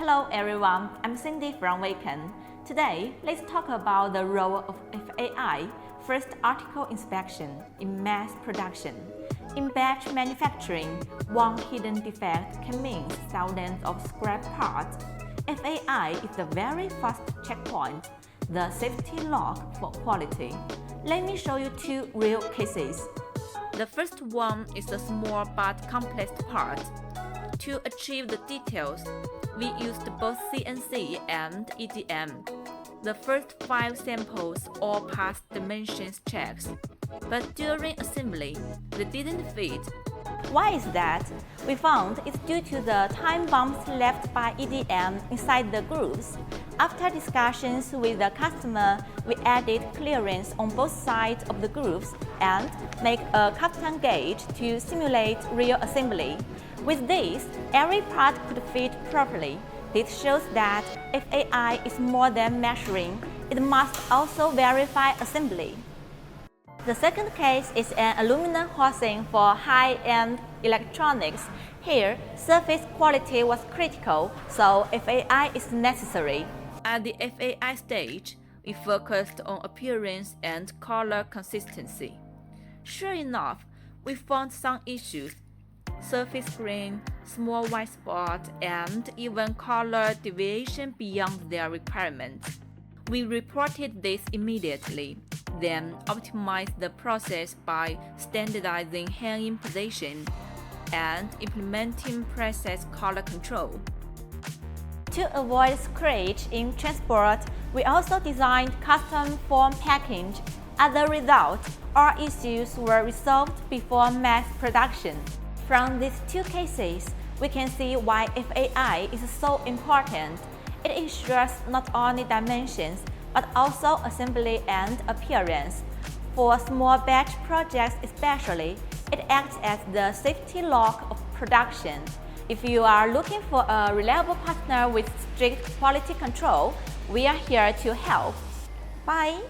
Hello everyone, I'm Cindy from WayKen. Today, let's talk about the role of FAI, first article inspection, in mass production. In batch manufacturing, one hidden defect can mean thousands of scrap parts. FAI is the very first checkpoint, the safety lock for quality. Let me show you two real cases. The first one is a small but complex part. To achieve the details, we used both CNC and EDM. The first 5 samples all passed dimensions checks, but during assembly, they didn't fit. Why is that? We found it's due to the time bumps left by EDM inside the grooves. After discussions with the customer, we added clearance on both sides of the grooves and make a custom gauge to simulate real assembly. With this, every part could fit properly. This shows that FAI is more than measuring, it must also verify assembly. The second case is an aluminum housing for high-end electronics. Here, surface quality was critical, so FAI is necessary. At the FAI stage, we focused on appearance and color consistency. Sure enough, we found some issues: surface grain, small white spots, and even color deviation beyond their requirements. We reported this immediately, then optimized the process by standardizing hanging position and implementing process color control. To avoid scratch in transport, we also designed custom foam package. As a result, all issues were resolved before mass production. From these two cases, we can see why FAI is so important. It ensures not only dimensions, but also assembly and appearance. For small batch projects especially, it acts as the safety lock of production. If you are looking for a reliable partner with strict quality control, we are here to help. Bye!